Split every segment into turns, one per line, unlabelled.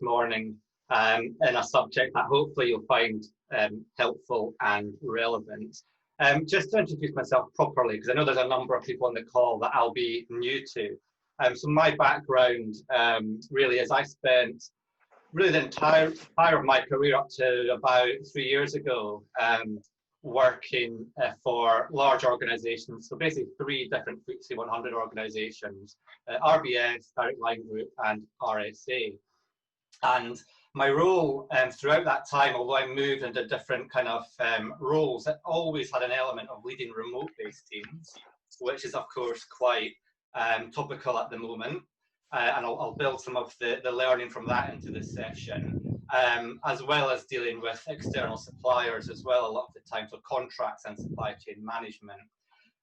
morning in a subject that hopefully you'll find helpful and relevant. Just to introduce myself properly, because I know there's a number of people on the call that I'll be new to. So my background really is I spent really the entire of my career up to about 3 years ago working for large organisations, so basically 3 different FTSE 100 organisations, RBS, Direct Line Group and RSA. And my role throughout that time, although I moved into different kind of roles, it always had an element of leading remote-based teams, which is of course quite topical at the moment. And I'll build some of the learning from that into this session, as well as dealing with external suppliers as well a lot of the time, so contracts and supply chain management.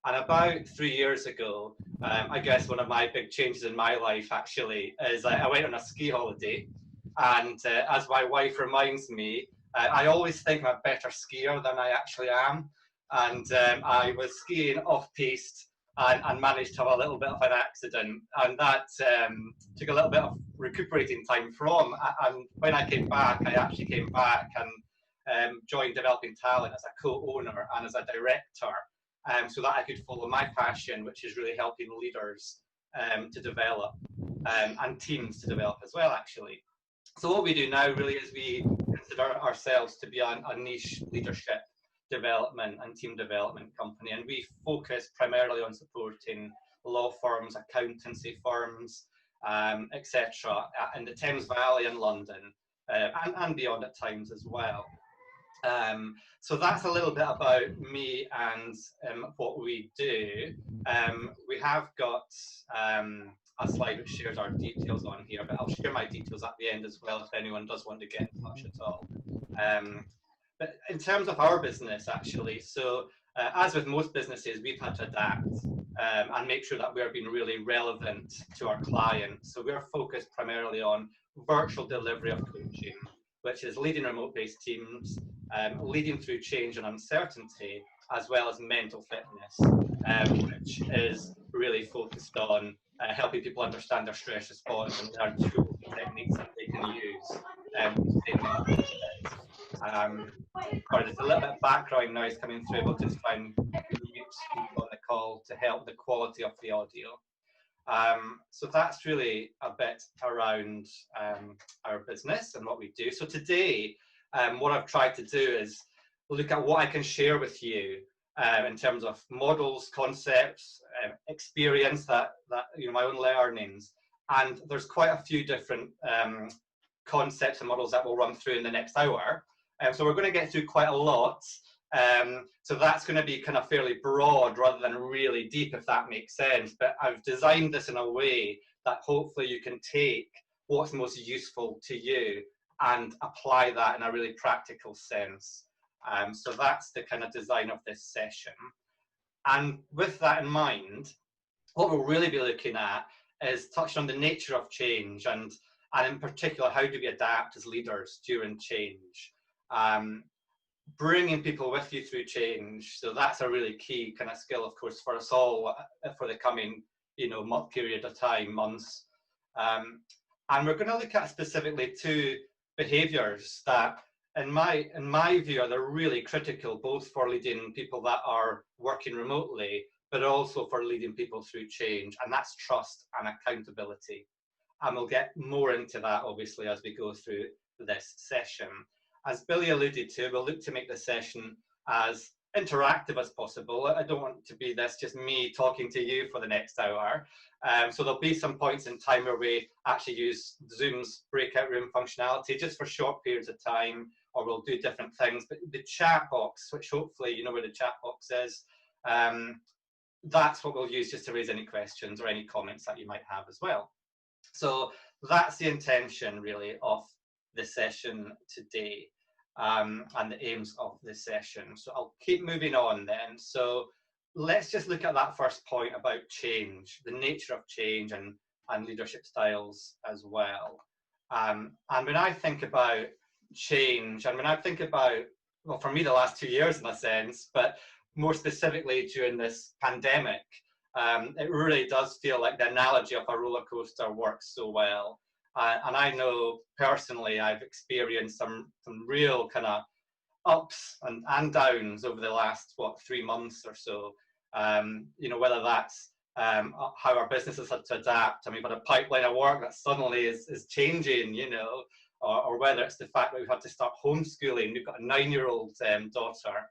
And about 3 years ago, I guess one of my big changes in my life actually is I went on a ski holiday, and as my wife reminds me, I always think I'm a better skier than I actually am, and I was skiing off-piste and managed to have a little bit of an accident, and that took a little bit of recuperating time from. And when I came back, I actually came back and joined Developing Talent as a co-owner and as a director, so that I could follow my passion, which is really helping leaders to develop and teams to develop as well, actually. So what we do now really is we consider ourselves to be a niche leadership development and team development company, and we focus primarily on supporting law firms, accountancy firms, etc. in the Thames Valley in London and beyond at times as well. So that's a little bit about me and what we do. We have got a slide which shares our details on here, but I'll share my details at the end as well if anyone does want to get in touch at all. But in terms of our business, actually, so as with most businesses, we've had to adapt and make sure that we're being really relevant to our clients. So we're focused primarily on virtual delivery of coaching, which is leading remote-based teams, leading through change and uncertainty, as well as mental fitness, which is really focused on helping people understand their stress response and learn tools and techniques that they can use. Sorry, there's a little bit of background noise coming through. We'll just try and mute people on the call to help the quality of the audio. So that's really a bit around our business and what we do. So today, what I've tried to do is look at what I can share with you in terms of models, concepts, experience, that my own learnings. And there's quite a few different concepts and models that we'll run through in the next hour. So we're going to get through quite a lot. So that's going to be kind of fairly broad rather than really deep, if that makes sense. But I've designed this in a way that hopefully you can take what's most useful to you and apply that in a really practical sense. So that's the kind of design of this session. And with that in mind, what we'll really be looking at is touching on the nature of change and in particular, how do we adapt as leaders during change? Bringing people with you through change. So that's a really key kind of skill, of course, for us all for the coming, month period of time, months. And we're going to look at specifically 2 behaviours that, in my view, are really critical, both for leading people that are working remotely, but also for leading people through change, and that's trust and accountability. And we'll get more into that, obviously, as we go through this session. As Billy alluded to, we'll look to make the session as interactive as possible. I don't want to be this just me talking to you for the next hour. So there'll be some points in time where we actually use Zoom's breakout room functionality just for short periods of time, or we'll do different things. But the chat box, which hopefully you know where the chat box is, that's what we'll use just to raise any questions or any comments that you might have as well. So that's the intention really of the session today, and the aims of this session. So I'll keep moving on then. So let's just look at that first point about change, the nature of change and leadership styles as well. And when I think about change, and when I think about, well, for me, the last 2 years in a sense, but more specifically during this pandemic, it really does feel like the analogy of a roller coaster works so well. And I know personally I've experienced some real kind of ups and downs over the last, 3 months or so. You know, whether that's how our businesses had to adapt, and we've had a pipeline of work that suddenly is changing, you know, or whether it's the fact that we've had to start homeschooling. We've got a 9-year-old daughter.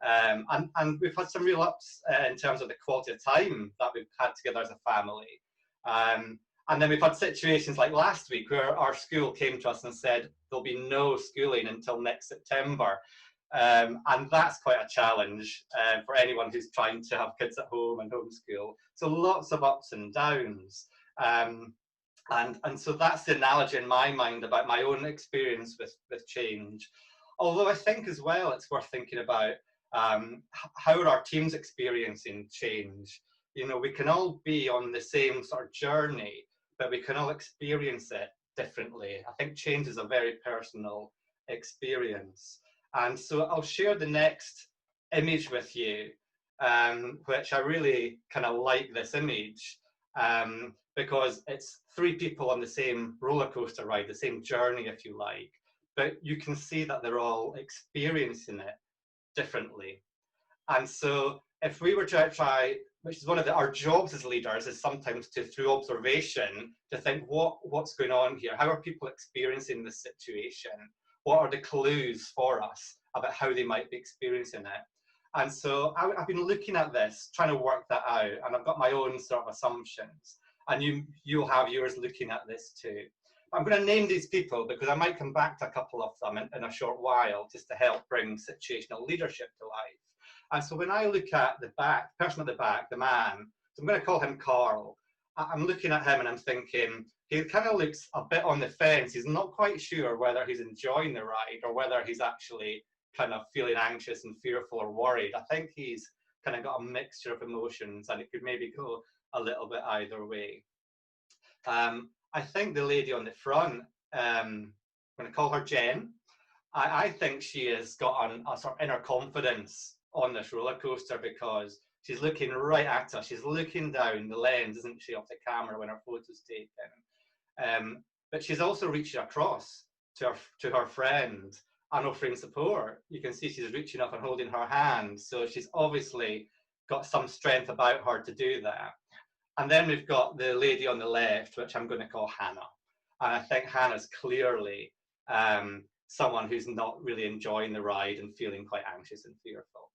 And we've had some real ups in terms of the quality of time that we've had together as a family. And then we've had situations like last week where our school came to us and said there'll be no schooling until next September. And that's quite a challenge for anyone who's trying to have kids at home and homeschool. So lots of ups and downs. And so that's the analogy in my mind about my own experience with change. Although I think as well it's worth thinking about how are our teams experiencing change. You know, we can all be on the same sort of journey, but we can all experience it differently. I think change is a very personal experience. And so I'll share the next image with you, which I really kind of like this image, because it's 3 people on the same roller coaster ride, the same journey, if you like, but you can see that they're all experiencing it differently. And so if we were to try, which is one of our jobs as leaders, is sometimes to, through observation, to think what's going on here? How are people experiencing this situation? What are the clues for us about how they might be experiencing it? And so I've been looking at this, trying to work that out, and I've got my own sort of assumptions, and you'll have yours looking at this too. I'm going to name these people because I might come back to a couple of them in a short while, just to help bring situational leadership to life. And so when I look at the person at the back, the man, so I'm going to call him Carl. I'm looking at him and I'm thinking, he kind of looks a bit on the fence. He's not quite sure whether he's enjoying the ride or whether he's actually kind of feeling anxious and fearful or worried. I think he's kind of got a mixture of emotions, and it could maybe go a little bit either way. I think the lady on the front, I'm going to call her Jen. I think she has got a sort of inner confidence on this roller coaster because she's looking right at us. She's looking down the lens, isn't she, of the camera when her photo's taken. But she's also reaching across to her friend and offering support. You can see she's reaching up and holding her hand. So she's obviously got some strength about her to do that. And then we've got the lady on the left, which I'm going to call Hannah. And I think Hannah's clearly someone who's not really enjoying the ride and feeling quite anxious and fearful.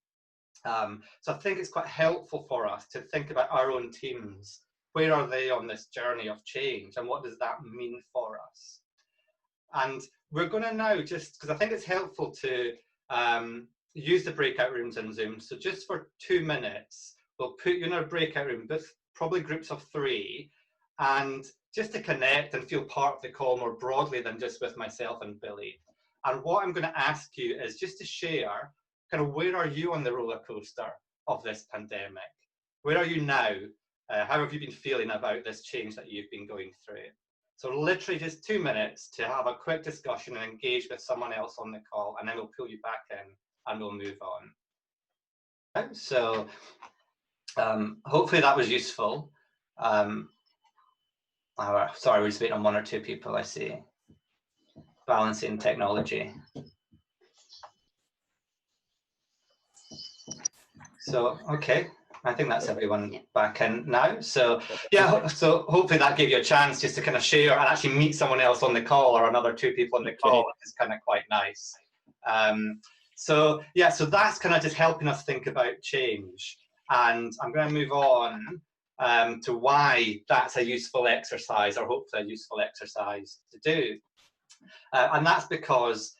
So I think it's quite helpful for us to think about our own teams. Where are they on this journey of change, and what does that mean for us? And we're going to now, just because I think it's helpful to use the breakout rooms in Zoom. So just for 2 minutes, we'll put you in a breakout room with probably groups of 3, and just to connect and feel part of the call more broadly than just with myself and Billy. And what I'm going to ask you is just to share kind of where are you on the roller coaster of this pandemic? Where are you now? How have you been feeling about this change that you've been going through? So literally just 2 minutes to have a quick discussion and engage with someone else on the call, and then we'll pull you back in and we'll move on. So hopefully that was useful. Sorry, we're just waiting on 1 or 2 people, I see. Balancing technology. So, okay, I think that's everyone back in now. So, yeah, so hopefully that gave you a chance just to kind of share and actually meet someone else on the call, or another 2 people on the call, which is kind of quite nice. So, yeah, so that's kind of just helping us think about change. And I'm going to move on to why that's a useful exercise, or hopefully a useful exercise to do. And that's because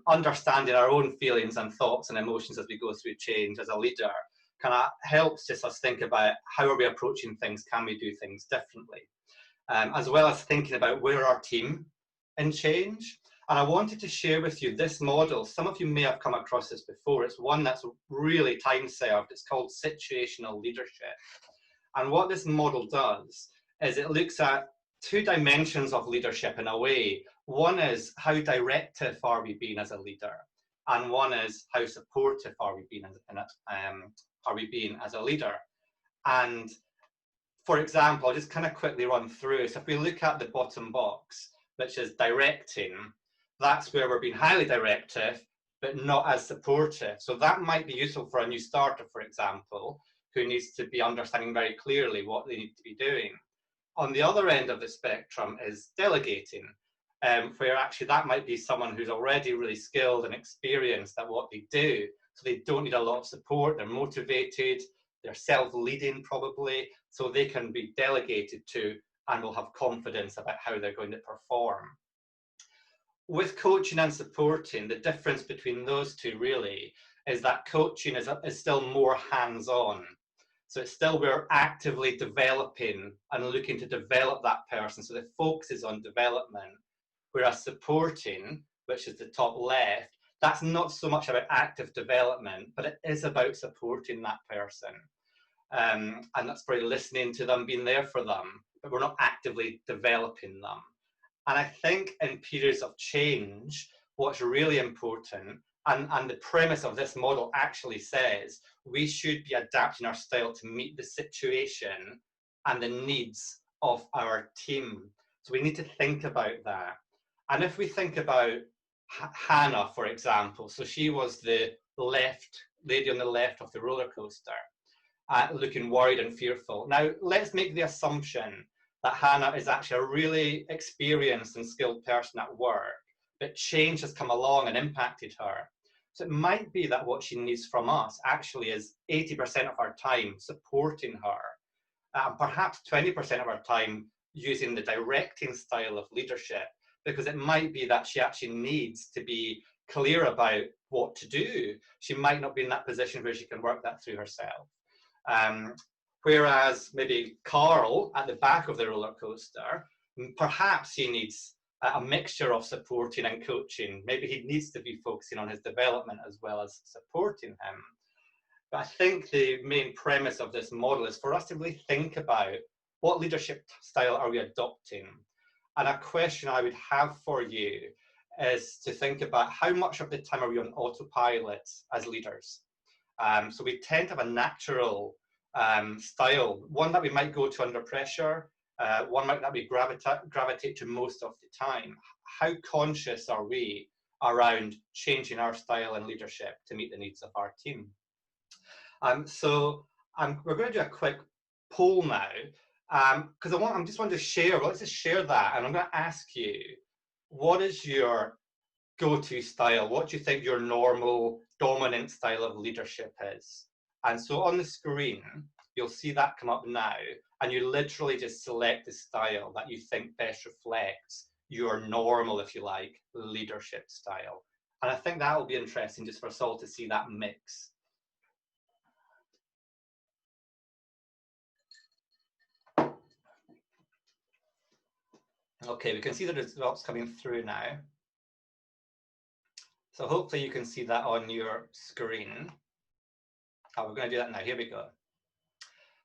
understanding our own feelings and thoughts and emotions as we go through change as a leader kind of helps just us think about how are we approaching things, can we do things differently, as well as thinking about where our team in change. And I wanted to share with you this model. Some of you may have come across this before. It's one that's really time-served. It's called situational leadership. And what this model does is it looks at 2 dimensions of leadership in a way. One is how directive are we being as a leader, and one is how supportive are we being as a leader. And for example, I'll just kind of quickly run through. So if we look at the bottom box, which is directing, that's where we're being highly directive, but not as supportive. So that might be useful for a new starter, for example, who needs to be understanding very clearly what they need to be doing. On the other end of the spectrum is delegating, where actually that might be someone who's already really skilled and experienced at what they do. So they don't need a lot of support, they're motivated, they're self-leading probably, so they can be delegated to and will have confidence about how they're going to perform. With coaching and supporting, the difference between those two really is that coaching is still more hands-on. So it's still, we're actively developing and looking to develop that person. So the focus is on development. Whereas supporting, which is the top left, that's not so much about active development, but it is about supporting that person. And that's probably listening to them, being there for them, but we're not actively developing them. And I think in periods of change, what's really important, and the premise of this model actually says, we should be adapting our style to meet the situation and the needs of our team. So we need to think about that. And if we think about Hannah, for example, so she was the lady on the left of the roller coaster, looking worried and fearful. Now, let's make the assumption that Hannah is actually a really experienced and skilled person at work, but change has come along and impacted her. So it might be that what she needs from us actually is 80% of our time supporting her, and perhaps 20% of our time using the directing style of leadership, because it might be that she actually needs to be clear about what to do. She might not be in that position where she can work that through herself. Whereas maybe Carl at the back of the roller coaster, perhaps he needs a mixture of supporting and coaching. Maybe he needs to be focusing on his development as well as supporting him. But I think the main premise of this model is for us to really think about what leadership style are we adopting. And a question I would have for you is to think about how much of the time are we on autopilot as leaders. So we tend to have a natural style, one that we might go to under pressure, one that we gravitate to most of the time. How conscious are we around changing our style and leadership to meet the needs of our team? We're going to do a quick poll now, because I just want to share, let's just share that, and I'm going to ask you, what is your go-to style? What do you think your normal dominant style of leadership is? And so on the screen, you'll see that come up now, and you literally just select the style that you think best reflects your normal, if you like, leadership style. And I think that will be interesting just for us all to see that mix. Okay, we can see the results coming through now. So hopefully you can see that on your screen. Oh, we're going to do that now. Here we go.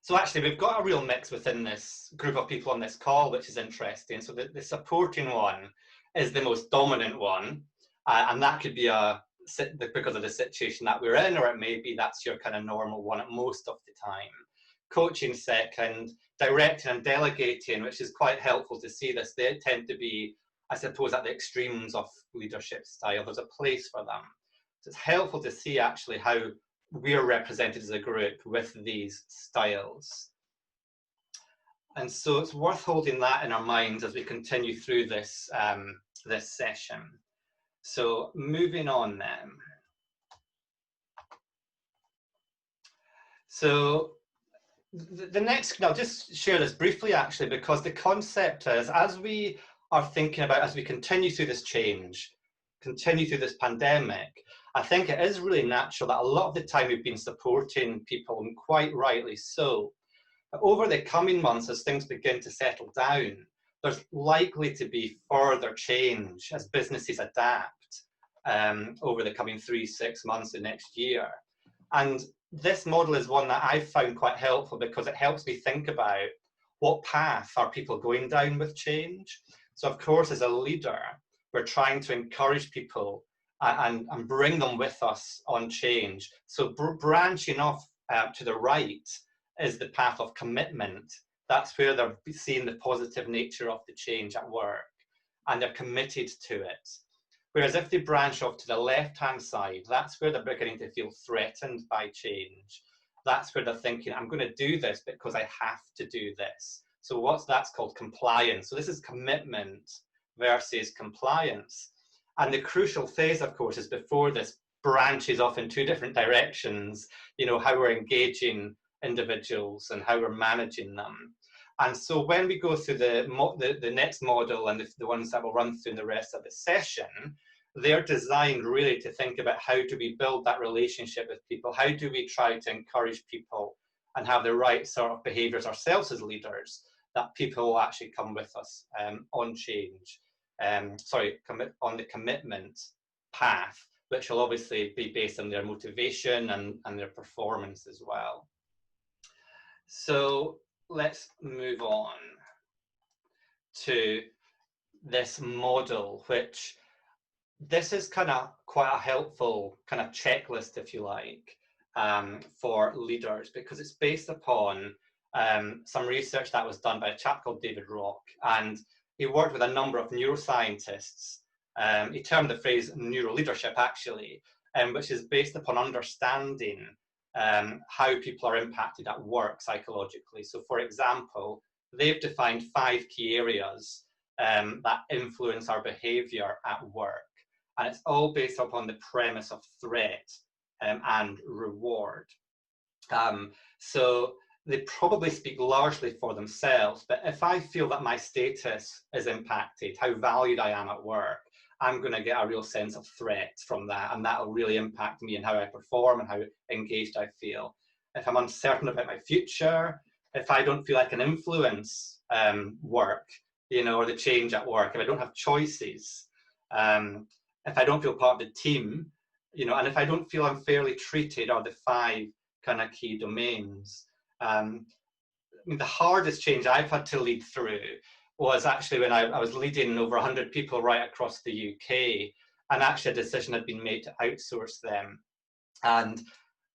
So actually, we've got a real mix within this group of people on this call, which is interesting. So the supporting one is the most dominant one. And that could be because of the situation that we're in, or it may be that's your kind of normal one at most of the time. Coaching second, directing and delegating, which is quite helpful to see this. They tend to be, I suppose, at the extremes of leadership style. There's a place for them. So it's helpful to see actually how we're represented as a group with these styles. And so it's worth holding that in our minds as we continue through this, this session. So moving on then. So the next, I'll just share this briefly actually, because the concept is, as we are thinking about, as we continue through this change, continue through this pandemic, I think it is really natural that a lot of the time we've been supporting people, and quite rightly so. But over the coming months, as things begin to settle down, there's likely to be further change as businesses adapt over the coming 3-6 months of next year. And this model is one that I've found quite helpful because it helps me think about what path are people going down with change. So of course, as a leader, we're trying to encourage people and bring them with us on change. So branching off to the right is the path of commitment That's where they're seeing the positive nature of the change at work, and they're committed to it. Whereas if they branch off to the left-hand side, that's where they're beginning to feel threatened by change. That's where they're thinking, I'm going to do this because I have to do this. So that's called compliance. So this is commitment versus compliance. And the crucial phase, of course, is before this branches off in two different directions, you know, how we're engaging individuals and how we're managing them. And so when we go through the next model and the ones that will run through in the rest of the session, they're designed really to think about how do we build that relationship with people? How do we try to encourage people and have the right sort of behaviours ourselves as leaders that people will actually come with us on change, on the commitment path, which will obviously be based on their motivation and their performance as well. So let's move on to this model, which this is kind of quite a helpful kind of checklist, if you like, for leaders, because it's based upon some research that was done by a chap called David Rock, and he worked with a number of neuroscientists. He termed the phrase neuroleadership, actually, which is based upon understanding how people are impacted at work psychologically. So, for example, they've defined 5 key areas that influence our behaviour at work. And it's all based upon the premise of threat and reward. So they probably speak largely for themselves, but if I feel that my status is impacted, how valued I am at work, I'm going to get a real sense of threat from that, and that will really impact me and how I perform and how engaged I feel. If I'm uncertain about my future, if I don't feel I can influence work, you know, or the change at work, if I don't have choices, if I don't feel part of the team, you know, and if I don't feel I'm fairly treated, are the 5 kind of key domains. I mean, the hardest change I've had to lead through was actually when I was leading over 100 people right across the UK, and actually a decision had been made to outsource them. And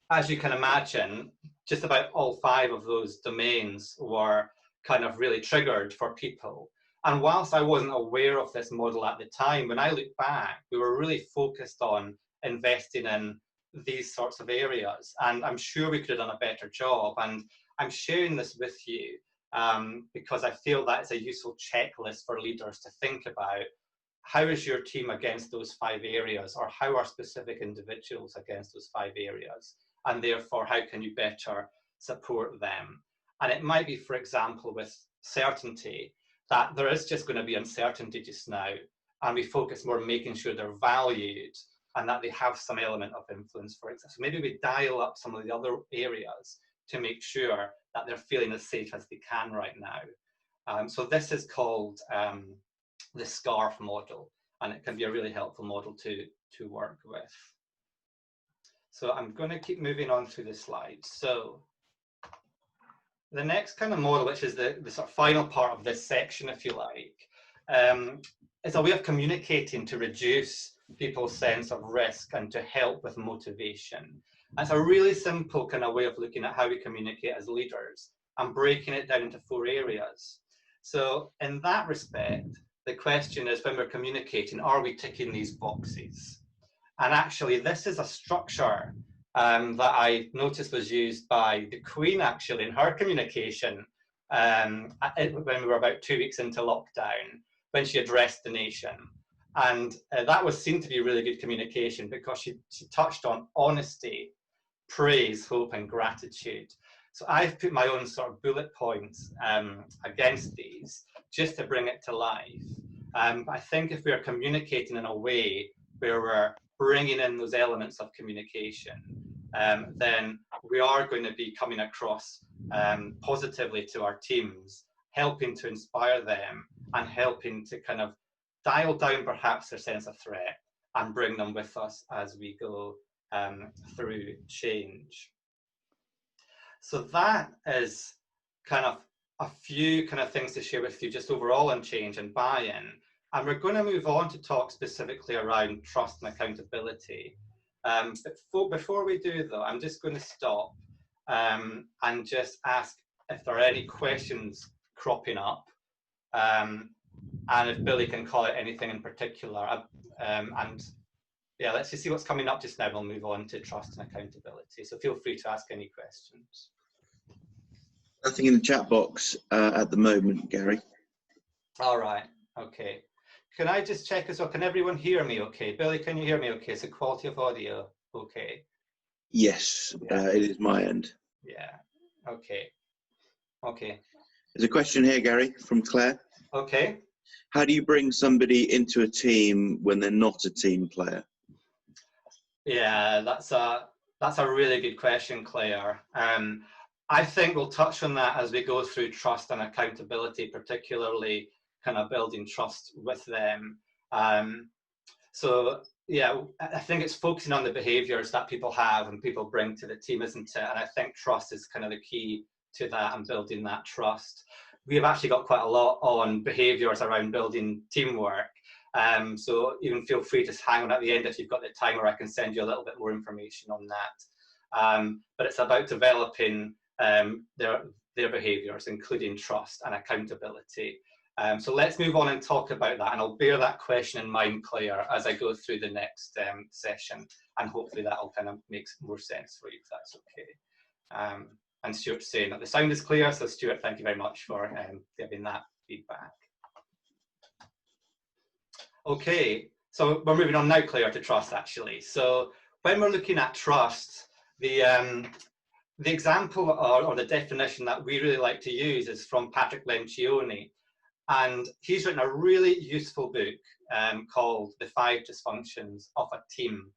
as you can imagine, just about all 5 of those domains were kind of really triggered for people. And whilst I wasn't aware of this model at the time, when I look back, we were really focused on investing in these sorts of areas. And I'm sure we could have done a better job. And I'm sharing this with you because I feel that it's a useful checklist for leaders to think about. How is your team against those 5 areas, or how are specific individuals against those 5 areas? And therefore, how can you better support them? And it might be, for example, with certainty, that there is just going to be uncertainty just now, and we focus more on making sure they're valued and that they have some element of influence, for example. So maybe we dial up some of the other areas to make sure that they're feeling as safe as they can right now. So this is called the SCARF model, and it can be a really helpful model to work with. So I'm going to keep moving on through the slides. So the next kind of model, which is the sort of final part of this section, if you like, is a way of communicating to reduce people's sense of risk and to help with motivation. That's a really simple kind of way of looking at how we communicate as leaders and breaking it down into 4 areas. So in that respect, the question is, when we're communicating, are we ticking these boxes? And actually, this is a structure that I noticed was used by the Queen, actually, in her communication when we were about 2 weeks into lockdown, when she addressed the nation. And that was seen to be really good communication, because she touched on honesty, praise, hope, and gratitude. So I've put my own sort of bullet points against these, just to bring it to life. I think if we're communicating in a way where we're bringing in those elements of communication, then we are going to be coming across positively to our teams, helping to inspire them and helping to kind of dial down perhaps their sense of threat and bring them with us as we go through change. So that is kind of a few kind of things to share with you just overall on change and buy-in. And we're going to move on to talk specifically around trust and accountability. But before we do, though, I'm just going to stop and just ask if there are any questions cropping up, and if Billy can call it anything in particular. And yeah, let's just see what's coming up just now. We'll move on to trust and accountability. So feel free to ask any questions.
Nothing in the chat box at the moment, Gary.
All right, okay. Can I just check as well? Can everyone hear me okay? Billy, can you hear me okay? Is the quality of audio okay?
Yes,
Yeah.
it is my end.
Yeah, okay. Okay.
There's a question here, Gary, from Claire.
Okay.
How do you bring somebody into a team when they're not a team player?
Yeah, that's a really good question, Claire. I think we'll touch on that as we go through trust and accountability, particularly kind of building trust with them. So yeah, I think it's focusing on the behaviours that people have and people bring to the team, isn't it? And I think trust is kind of the key to that and building that trust. We have actually got quite a lot on behaviours around building teamwork. So even feel free to hang on at the end if you've got the time, or I can send you a little bit more information on that. But it's about developing their behaviours, including trust and accountability. So let's move on and talk about that, and I'll bear that question in mind, Claire, as I go through the next session, and hopefully that'll kind of make more sense for you, if that's okay. And Stuart's saying that the sound is clear, so Stuart, thank you very much for giving that feedback. Okay, so we're moving on now, Claire, to trust, actually. So when we're looking at trust, the example or the definition that we really like to use is from Patrick Lencioni. And he's written a really useful book called The 5 Dysfunctions of a Team.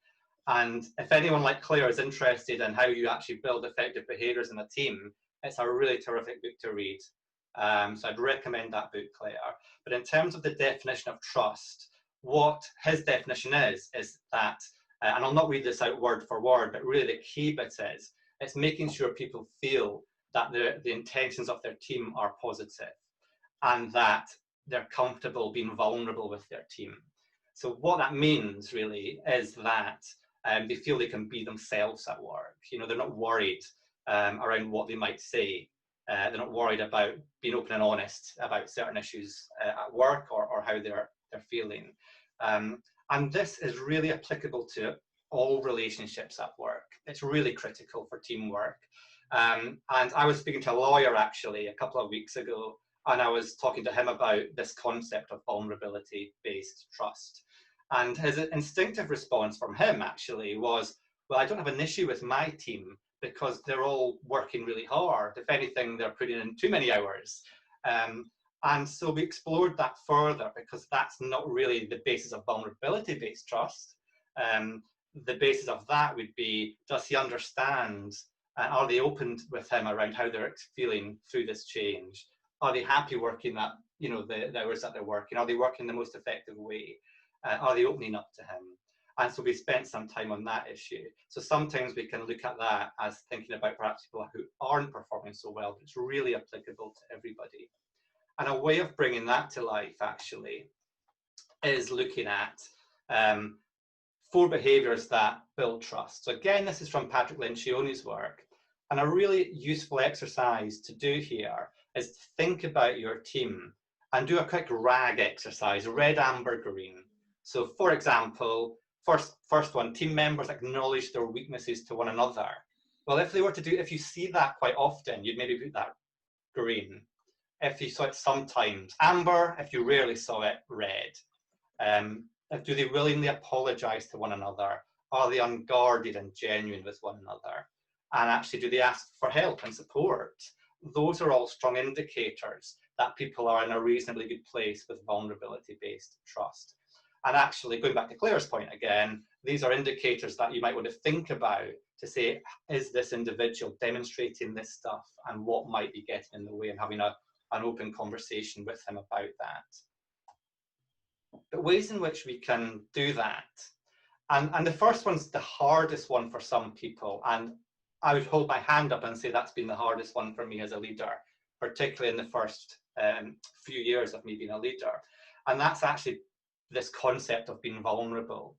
And if anyone like Claire is interested in how you actually build effective behaviours in a team, it's a really terrific book to read. So I'd recommend that book, Claire. But in terms of the definition of trust, what his definition is that, and I'll not read this out word for word, but really the key bit is, it's making sure people feel that the intentions of their team are positive, and that they're comfortable being vulnerable with their team. So what that means really is that they feel they can be themselves at work. You know, they're not worried around what they might say. They're not worried about being open and honest about certain issues at work or how they're feeling. And this is really applicable to all relationships at work. It's really critical for teamwork. And I was speaking to a lawyer actually a couple of weeks ago, and I was talking to him about this concept of vulnerability-based trust. And his instinctive response from him actually was, well, I don't have an issue with my team because they're all working really hard. If anything, they're putting in too many hours. And so we explored that further, because that's not really the basis of vulnerability-based trust. The basis of that would be, does he understand, are they open with him around how they're feeling through this change? Are they happy working that, you know, the hours that they're working? Are they working the most effective way? Are they opening up to him? And so we spent some time on that issue. So sometimes we can look at that as thinking about perhaps people who aren't performing so well, but it's really applicable to everybody. And a way of bringing that to life actually is looking at 4 behaviours that build trust. So again, this is from Patrick Lencioni's work. And a really useful exercise to do here is to think about your team and do a quick RAG exercise, red, amber, green. So for example, first one, team members acknowledge their weaknesses to one another. Well, if you see that quite often, you'd maybe put that green. If you saw it sometimes, amber. If you rarely saw it, red. Do they willingly apologize to one another? Are they unguarded and genuine with one another? And actually, do they ask for help and support? Those are all strong indicators that people are in a reasonably good place with vulnerability-based trust. And actually, going back to Claire's point again, these are indicators that you might want to think about to say, is this individual demonstrating this stuff, and what might be getting in the way, and having an open conversation with him about that. But ways in which we can do that. And the first one's the hardest one for some people. And I would hold my hand up and say that's been the hardest one for me as a leader, particularly in the first few years of me being a leader. And that's actually this concept of being vulnerable.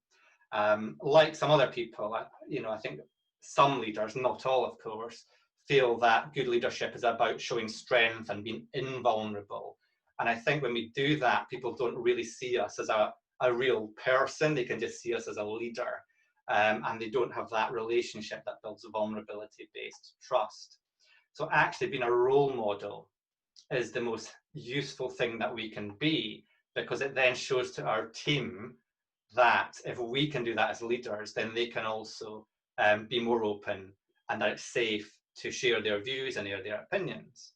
Like some other people, you know, I think some leaders, not all of course, feel that good leadership is about showing strength and being invulnerable. And I think when we do that, people don't really see us as a real person. They can just see us as a leader. And they don't have that relationship that builds vulnerability-based trust. So actually being a role model is the most useful thing that we can be, because it then shows to our team that if we can do that as leaders, then they can also be more open, and that it's safe to share their views and their opinions.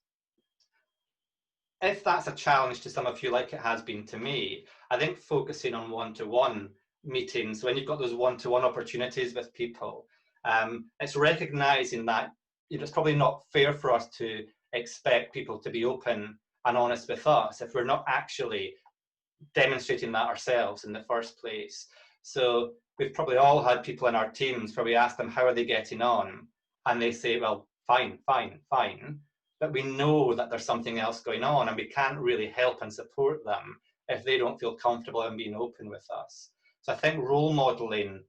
If that's a challenge to some of you, like it has been to me, I think focusing on one-to-one meetings, when you've got those one-to-one opportunities with people, it's recognizing that it's probably not fair for us to expect people to be open and honest with us if we're not actually demonstrating that ourselves in the first place. So we've probably all had people in our teams where we ask them how are they getting on, and they say, well, fine, fine, fine. But we know that there's something else going on, and we can't really help and support them if they don't feel comfortable in being open with us. So I think role modeling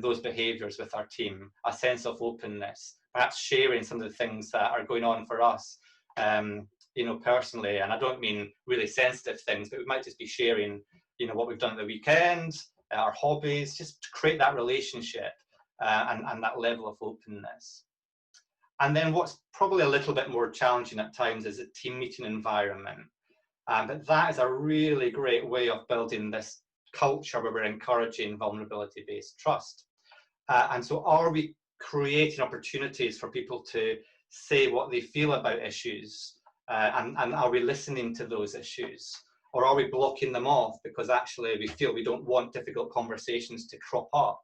those behaviours with our team, a sense of openness, perhaps sharing some of the things that are going on for us, personally, and I don't mean really sensitive things, but we might just be sharing, what we've done at the weekend, our hobbies, just to create that relationship and that level of openness. And then what's probably a little bit more challenging at times is a team meeting environment. But that is a really great way of building this culture where we're encouraging vulnerability-based trust. And so are we creating opportunities for people to say what they feel about issues? And are we listening to those issues? Or are we blocking them off because actually we feel we don't want difficult conversations to crop up?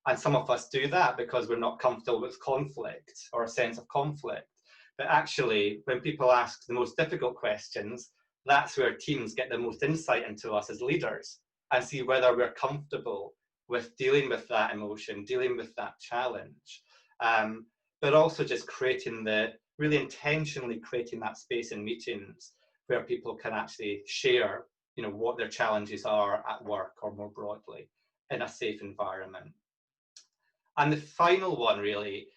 And some of us do that because we're not comfortable with conflict or a sense of conflict. But actually, when people ask the most difficult questions, that's where teams get the most insight into us as leaders and see whether we're comfortable with dealing with that emotion, dealing with that challenge. But also just really intentionally creating that space in meetings where people can actually share, what their challenges are at work or more broadly in a safe environment. And the final one really,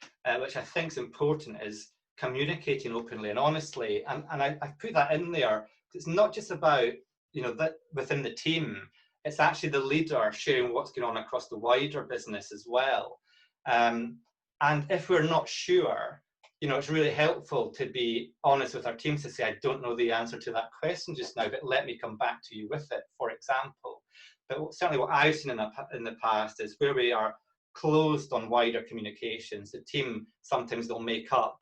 which I think is important, is communicating openly and honestly. And I put that in there. It's not just about, that within the team, it's actually the leader sharing what's going on across the wider business as well. And if we're not sure, it's really helpful to be honest with our teams to say, I don't know the answer to that question just now, but let me come back to you with it, for example. But certainly what I've seen in the past is where we are closed on wider communications, the team sometimes they'll make up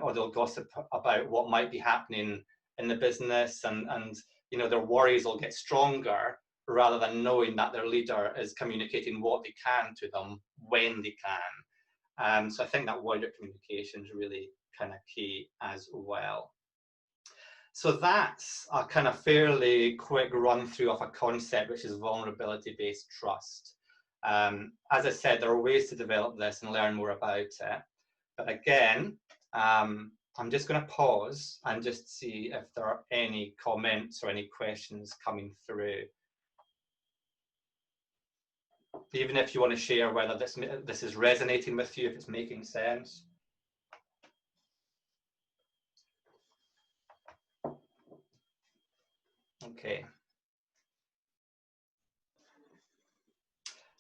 or they'll gossip about what might be happening in the business, and their worries will get stronger rather than knowing that their leader is communicating what they can to them when they can. So I think that wider communication is really kind of key as well. So that's a kind of fairly quick run through of a concept, which is vulnerability-based trust. As I said, there are ways to develop this and learn more about it. But again, I'm just going to pause and just see if there are any comments or any questions coming through. Even if you want to share whether this is resonating with you, if it's making sense. Okay.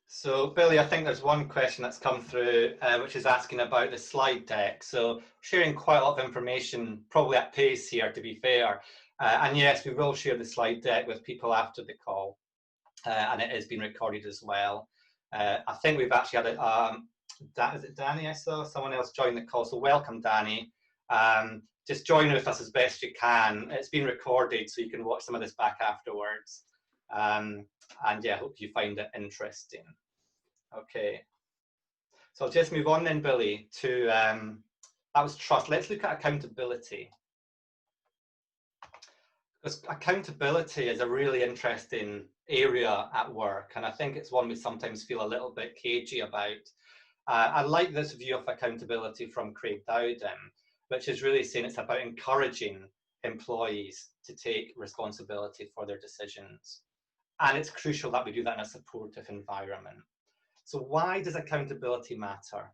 So Billy, I think there's one question that's come through, which is asking about the slide deck. So sharing quite a lot of information, probably at pace here, to be fair. And yes, we will share the slide deck with people after the call, and it is being recorded as well. I think we've actually had is it Danny? I saw someone else join the call, so welcome, Danny. Just join with us as best you can. It's been recorded, so you can watch some of this back afterwards. And yeah, I hope you find it interesting. Okay, so I'll just move on then, Billy, to that was trust. Let's look at accountability. Because accountability is a really interesting area at work, and I think it's one we sometimes feel a little bit cagey about. I like this view of accountability from Craig Dowden, which is really saying it's about encouraging employees to take responsibility for their decisions. And it's crucial that we do that in a supportive environment. So why does accountability matter?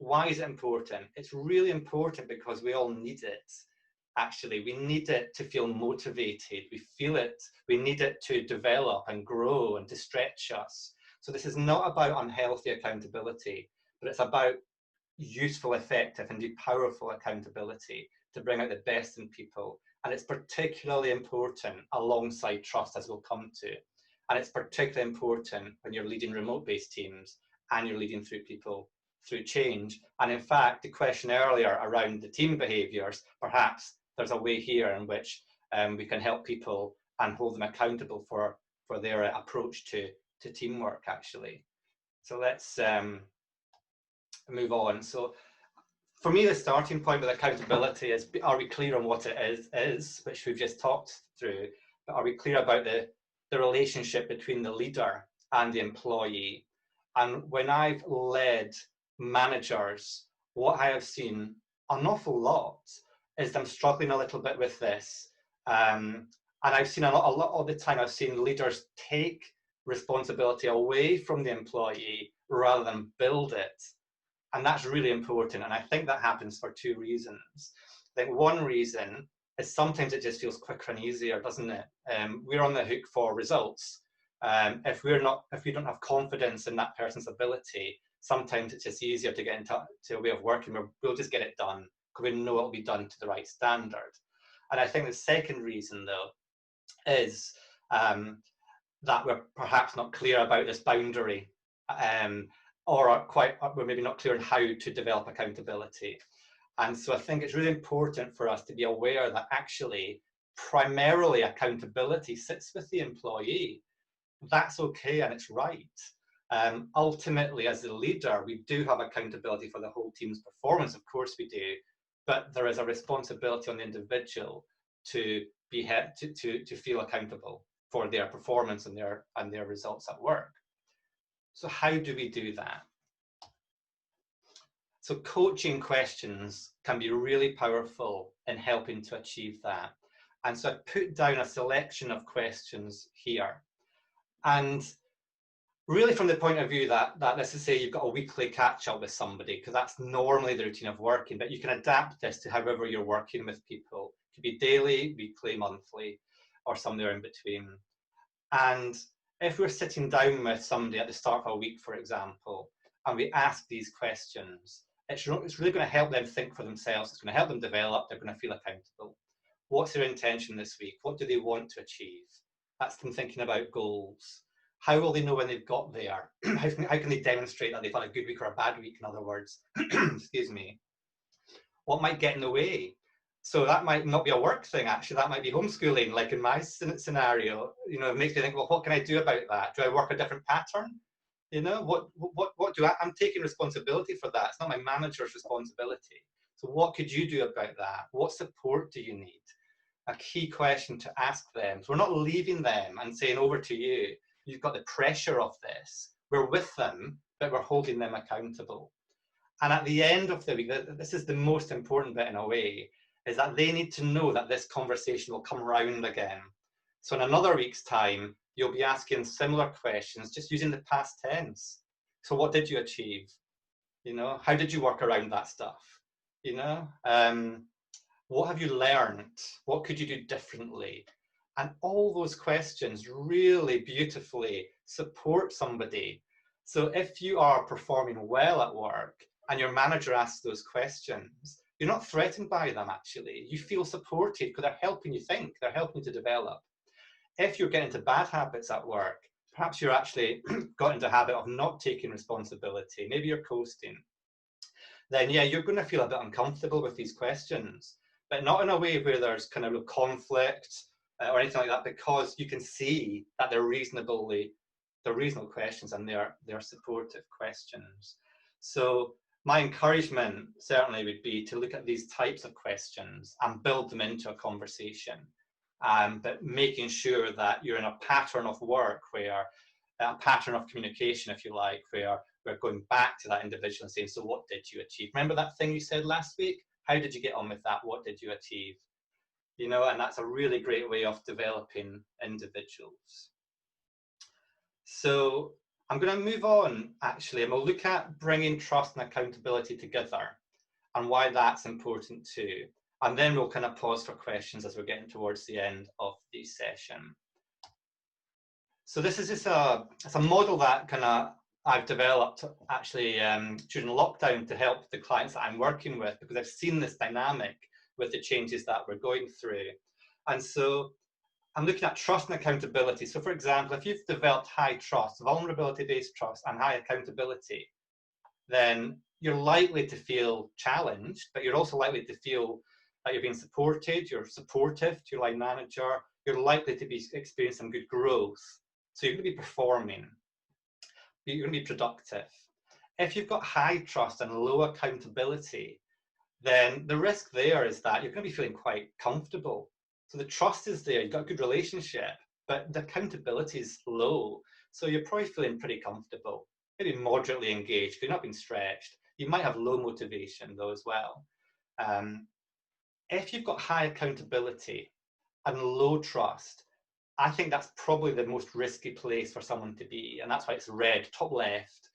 why is it important? It's really important because we all need it. Actually, we need it to feel motivated. We feel it. We need it to develop and grow and to stretch us. So this is not about unhealthy accountability, but it's about useful, effective, and powerful accountability to bring out the best in people. And it's particularly important alongside trust, as we'll come to. And it's particularly important when you're leading remote-based teams and you're leading through people through change. And in fact, the question earlier around the team behaviours, perhaps there's a way here in which we can help people and hold them accountable for their approach to teamwork, actually. So let's move on. So for me, the starting point with accountability is, are we clear on what it is, which we've just talked through, but are we clear about the relationship between the leader and the employee? And when I've led managers, what I have seen an awful lot is them struggling a little bit with this. And I've seen a lot of the time, I've seen leaders take responsibility away from the employee rather than build it. And that's really important. And I think that happens for two reasons. I think one reason is sometimes it just feels quicker and easier, doesn't it? We're on the hook for results. If we don't have confidence in that person's ability, sometimes it's just easier to get into a way of working where we'll just get it done because we know it'll be done to the right standard. And I think the second reason, though, is that we're perhaps not clear about this boundary, or we're maybe not clear on how to develop accountability. And so I think it's really important for us to be aware that actually, primarily accountability sits with the employee. That's okay and it's right. Ultimately, as the leader, we do have accountability for the whole team's performance, of course we do, but there is a responsibility on the individual to feel accountable for their performance and their results at work. So how do we do that? So coaching questions can be really powerful in helping to achieve that. And so I put down a selection of questions here. And really from the point of view that let's just say you've got a weekly catch up with somebody, because that's normally the routine of working, but you can adapt this to however you're working with people. It could be daily, weekly, monthly, or somewhere in between. And if we're sitting down with somebody at the start of a week, for example, and we ask these questions, it's really going to help them think for themselves. It's going to help them develop. They're going to feel accountable. What's their intention this week? What do they want to achieve? That's them thinking about goals. How will they know when they've got there? How can they demonstrate that they've had a good week or a bad week, in other words? Excuse me. What might get in the way? So that might not be a work thing, actually. That might be homeschooling, like in my scenario. You know, it makes me think, well, what can I do about that? Do I work a different pattern? You know, what do I'm taking responsibility for that. It's not my manager's responsibility. So what could you do about that? What support do you need? A key question to ask them. So we're not leaving them and saying, over to you. You've got the pressure of this. We're with them, but we're holding them accountable. And at the end of the week, this is the most important bit in a way, is that they need to know that this conversation will come around again. So in another week's time, you'll be asking similar questions, just using the past tense. So what did you achieve? You know, how did you work around that stuff? You know, what have you learned? What could you do differently? And all those questions really beautifully support somebody. So if you are performing well at work and your manager asks those questions, you're not threatened by them, actually. You feel supported because they're helping you think, they're helping you to develop. If you're getting into bad habits at work, perhaps you're actually got into a habit of not taking responsibility, maybe you're coasting, then yeah, you're going to feel a bit uncomfortable with these questions, but not in a way where there's kind of conflict or anything like that, because you can see that they're reasonable questions and they're supportive questions. So my encouragement certainly would be to look at these types of questions and build them into a conversation, but making sure that you're in a pattern of work, where a pattern of communication, if you like, where we're going back to that individual and saying, so what did you achieve? Remember that thing you said last week? How did you get on with that? What did you achieve? You know, and that's a really great way of developing individuals. So I'm going to move on actually, and we'll look at bringing trust and accountability together and why that's important too. And then we'll kind of pause for questions as we're getting towards the end of the session. So this is just it's a model that kind of I've developed actually during lockdown to help the clients that I'm working with, because I've seen this dynamic with the changes that we're going through. And so I'm looking at trust and accountability. So for example, if you've developed high trust, vulnerability-based trust and high accountability, then you're likely to feel challenged, but you're also likely to feel that you're being supported, you're supportive to your line manager, you're likely to be experiencing good growth. So you're going to be performing, you're going to be productive. If you've got high trust and low accountability, then the risk there is that you're going to be feeling quite comfortable. So the trust is there, you've got a good relationship, but the accountability is low. So you're probably feeling pretty comfortable, maybe moderately engaged, you're not being stretched. You might have low motivation though as well. If you've got high accountability and low trust, I think that's probably the most risky place for someone to be. And that's why it's red, top left.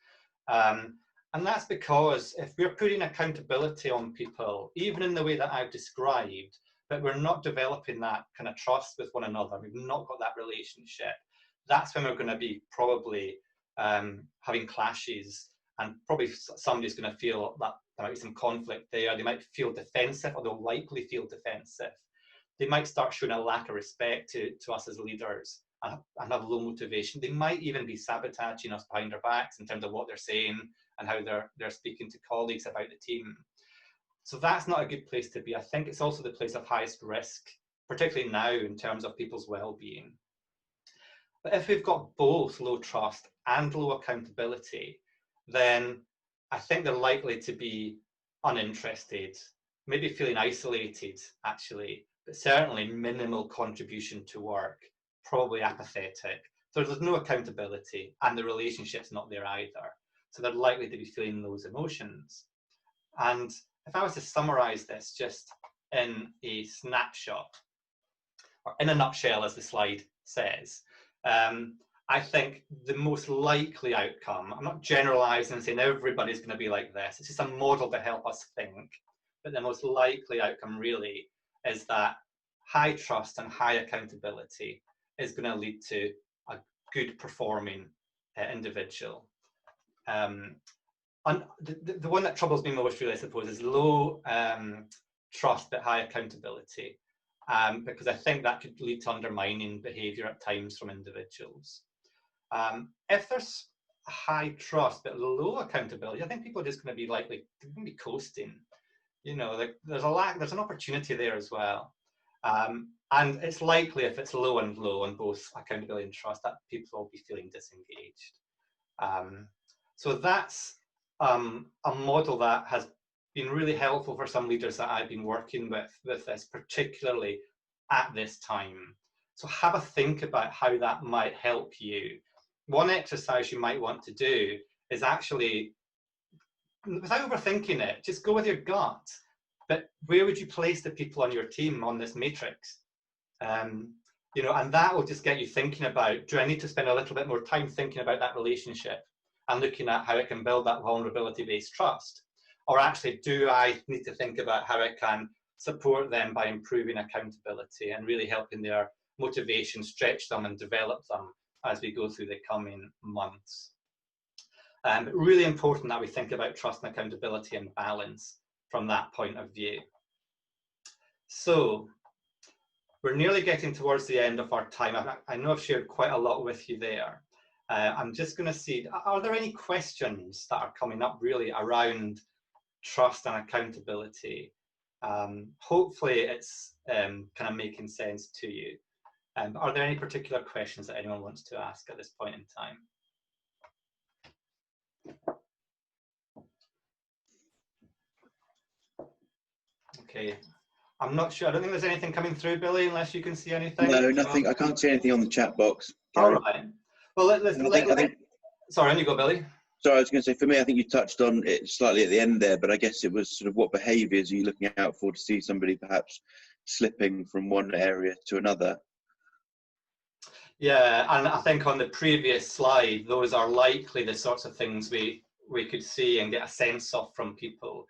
And that's because if we're putting accountability on people, even in the way that I've described, but we're not developing that kind of trust with one another, we've not got that relationship, that's when we're going to be probably having clashes, and probably somebody's going to feel that there might be some conflict there. They might feel defensive, or they'll likely feel defensive. They might start showing a lack of respect to us as leaders and have low motivation. They might even be sabotaging us behind our backs in terms of what they're saying and how they're speaking to colleagues about the team. So that's not a good place to be. I think it's also the place of highest risk, particularly now in terms of people's well-being. But if we've got both low trust and low accountability, then I think they're likely to be uninterested, maybe feeling isolated actually, but certainly minimal contribution to work, probably apathetic. So there's no accountability and the relationship's not there either. So they're likely to be feeling those emotions. And if I was to summarize this just in a snapshot, or in a nutshell, as the slide says, I think the most likely outcome, I'm not generalizing and saying everybody's going to be like this, it's just a model to help us think, but the most likely outcome really is that high trust and high accountability is going to lead to a good performing individual. And the one that troubles me most really, I suppose, is low trust but high accountability, because I think that could lead to undermining behaviour at times from individuals. If there's high trust but low accountability, I think people are just going to be likely to be coasting. You know, there's an opportunity there as well. And it's likely if it's low on both accountability and trust, that people will be feeling disengaged. So that's a model that has been really helpful for some leaders that I've been working with this, particularly at this time. So have a think about how that might help you. One exercise you might want to do is actually, without overthinking it, just go with your gut. But where would you place the people on your team on this matrix? You know, and that will just get you thinking about, do I need to spend a little bit more time thinking about that relationship and looking at how it can build that vulnerability-based trust? Or actually, do I need to think about how I can support them by improving accountability and really helping their motivation, stretch them and develop them as we go through the coming months? But really important that we think about trust and accountability and balance from that point of view. So we're nearly getting towards the end of our time. I know I've shared quite a lot with you there. I'm just going to see, are there any questions that are coming up really around trust and accountability? Hopefully it's kind of making sense to you. Are there any particular questions that anyone wants to ask at this point in time? Okay, I'm not sure. I don't think there's anything coming through, Billy, unless you can see anything.
No, nothing. I can't see anything on the chat box.
All right. Well, sorry, on you go, Billy.
Sorry, I was going to say, for me, I think you touched on it slightly at the end there, but I guess it was sort of what behaviours are you looking out for to see somebody perhaps slipping from one area to another?
Yeah, and I think on the previous slide, those are likely the sorts of things we could see and get a sense of from people.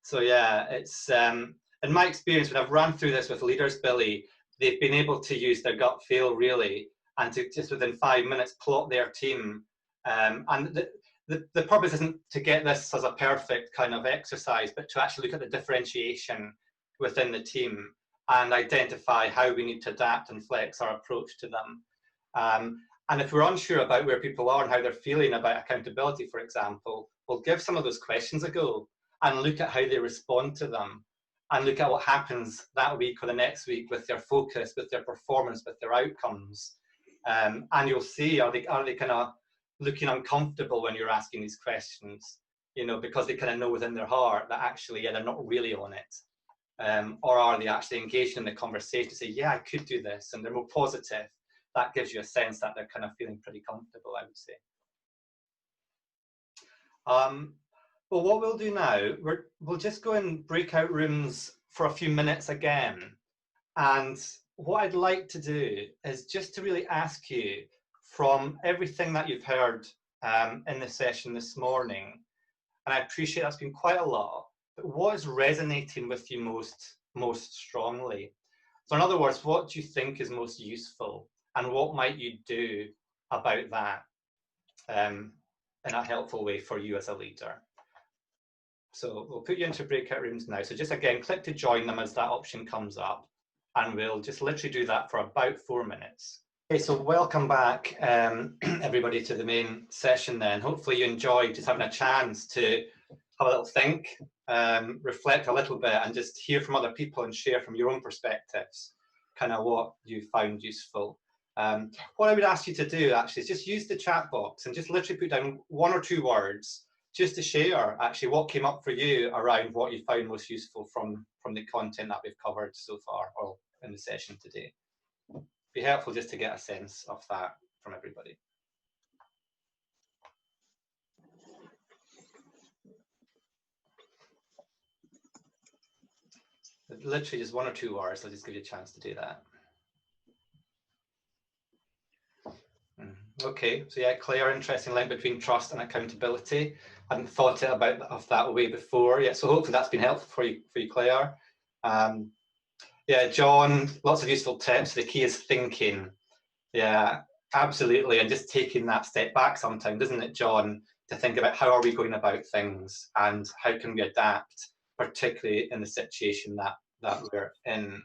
So yeah, it's in my experience when I've run through this with leaders, Billy, they've been able to use their gut feel really, and to just within 5 minutes plot their team. And the purpose isn't to get this as a perfect kind of exercise, but to actually look at the differentiation within the team and identify how we need to adapt and flex our approach to them. And if we're unsure about where people are and how they're feeling about accountability, for example, we'll give some of those questions a go and look at how they respond to them, and look at what happens that week or the next week with their focus, with their performance, with their outcomes. And you'll see, are they kind of looking uncomfortable when you're asking these questions, you know, because they kind of know within their heart that actually, yeah, they're not really on it. Or are they actually engaged in the conversation to say, yeah, I could do this, and they're more positive. That gives you a sense that they're kind of feeling pretty comfortable, I would say. Well, what we'll do now, we'll just go in breakout rooms for a few minutes again. And what I'd like to do is just to really ask you, from everything that you've heard in the session this morning, and I appreciate that's been quite a lot, but what is resonating with you most strongly? So in other words, what do you think is most useful, and what might you do about that in a helpful way for you as a leader? So we'll put you into breakout rooms now. So just again, click to join them as that option comes up, and we'll just literally do that for about 4 minutes. Okay, so welcome back, everybody, to the main session then. Hopefully you enjoyed just having a chance to have a little think, reflect a little bit, and just hear from other people and share from your own perspectives kind of what you found useful. What I would ask you to do actually is just use the chat box and just literally put down 1 or 2 words just to share actually what came up for you around what you found most useful from the content that we've covered so far, or in the session today. Be helpful just to get a sense of that from everybody. Literally just 1 or 2 words. I'll just give you a chance to do that. Okay, so yeah, clear, interesting link between trust and accountability. I hadn't thought of that way before. Yeah, so hopefully that's been helpful for you, Claire. Yeah, John, lots of useful tips. The key is thinking. Yeah, absolutely, and just taking that step back sometimes, isn't it, John, to think about how are we going about things and how can we adapt, particularly in the situation that we're in.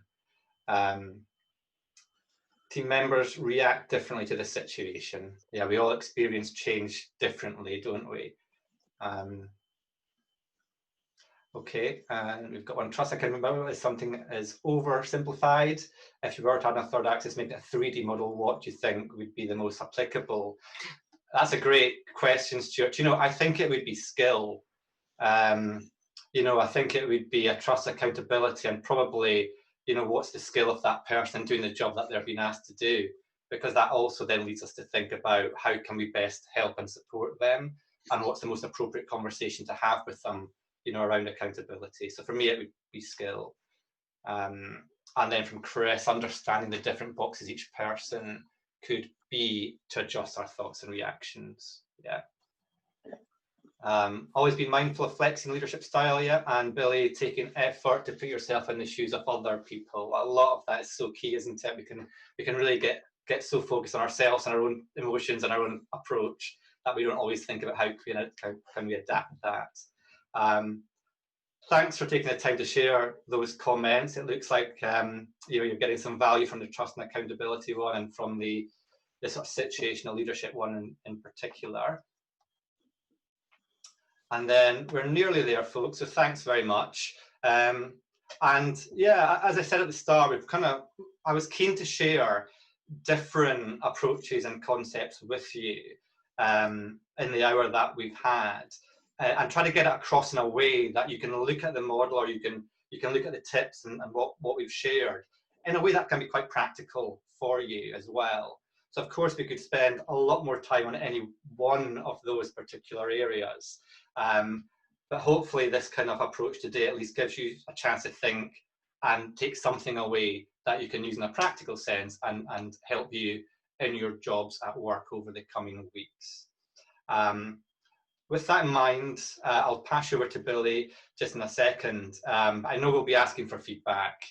Team members react differently to the situation. Yeah, we all experience change differently, don't we? Okay, and we've got one. Trust accountability is something that is oversimplified. If you were to add a third axis, make it a 3D model, what do you think would be the most applicable? That's a great question, Stuart. You know, I think it would be skill. You know, I think it would be a trust accountability, and probably, you know, what's the skill of that person doing the job that they're being asked to do? Because that also then leads us to think about how can we best help and support them, and what's the most appropriate conversation to have with them, you know, around accountability. So for me, it would be skill. And then from Chris, understanding the different boxes each person could be to adjust our thoughts and reactions. Yeah. Always be mindful of flexing leadership style, yeah, and Billy, taking effort to put yourself in the shoes of other people. A lot of that is so key, isn't it? We can really get so focused on ourselves and our own emotions and our own approach that we don't always think about how can we adapt that. Thanks for taking the time to share those comments. It looks like you know, you're getting some value from the trust and accountability one, and from the sort of situational leadership one in particular. And then we're nearly there, folks, so thanks very much. And yeah, as I said at the start, I was keen to share different approaches and concepts with you in the hour that we've had, and try to get it across in a way that you can look at the model, or you can look at the tips and what we've shared in a way that can be quite practical for you as well. So of course we could spend a lot more time on any one of those particular areas. But hopefully this kind of approach today at least gives you a chance to think and take something away that you can use in a practical sense and help you in your jobs at work over the coming weeks. With that in mind, I'll pass you over to Billy just in a second. I know we'll be asking for feedback.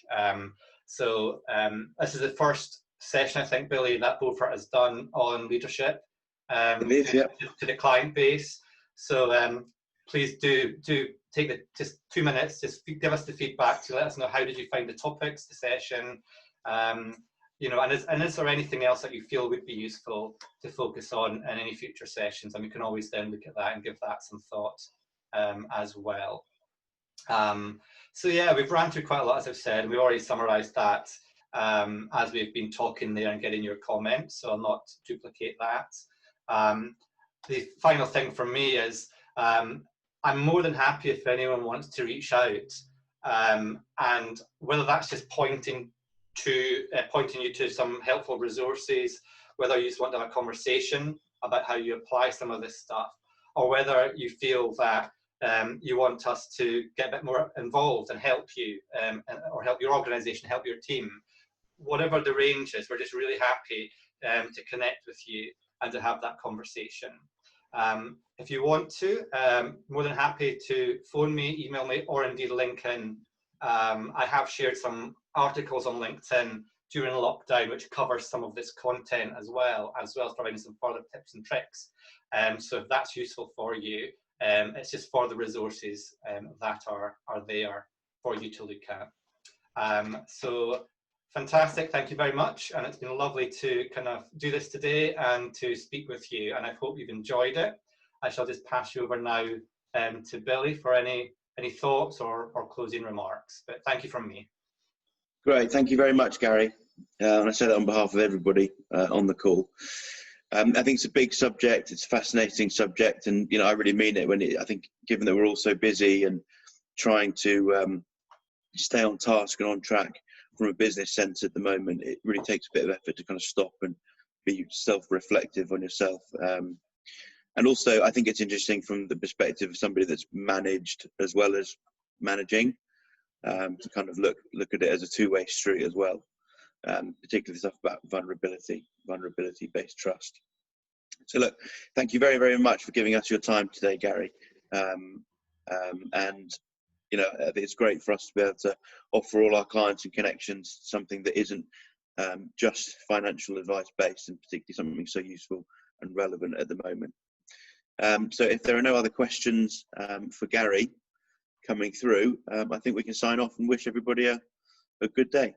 This is the first session, I think, Billy, that Beaufort has done on leadership to the client base. So please do take just 2 minutes, just give us the feedback to let us know how did you find the topics, the session, you know, and is there anything else that you feel would be useful to focus on in any future sessions? And we can always then look at that and give that some thought as well. So yeah, we've ran through quite a lot, as I've said, and we've already summarised that as we've been talking there and getting your comments, so I'll not duplicate that. The final thing for me is I'm more than happy if anyone wants to reach out, and whether that's just pointing you to some helpful resources, whether you just want to have a conversation about how you apply some of this stuff, or whether you feel that you want us to get a bit more involved and help you, or help your organisation, help your team. Whatever the range is, we're just really happy to connect with you and to have that conversation. If you want to, more than happy to phone me, email me, or indeed LinkedIn. I have shared some articles on LinkedIn during lockdown which covers some of this content as well as providing some further tips and tricks. So if that's useful for you, it's just for the resources that are there for you to look at. So fantastic, thank you very much, and it's been lovely to kind of do this today and to speak with you, and I hope you've enjoyed it. I shall just pass you over now to Billy for any thoughts or closing remarks, but thank you from me.
Great, thank you very much, Gary. And I say that on behalf of everybody on the call. I think it's a big subject, it's a fascinating subject, and you know, I really mean it I think given that we're all so busy and trying to stay on task and on track from a business sense at the moment, it really takes a bit of effort to kind of stop and be self-reflective on yourself. And also, I think it's interesting from the perspective of somebody that's managed as well as managing, to kind of look at it as a two-way street as well, particularly stuff about vulnerability-based trust. So look, thank you very, very much for giving us your time today, Gary. And you know, I think it's great for us to be able to offer all our clients and connections something that isn't just financial advice based, and particularly something so useful and relevant at the moment. So if there are no other questions for Gary coming through, I think we can sign off and wish everybody a good day.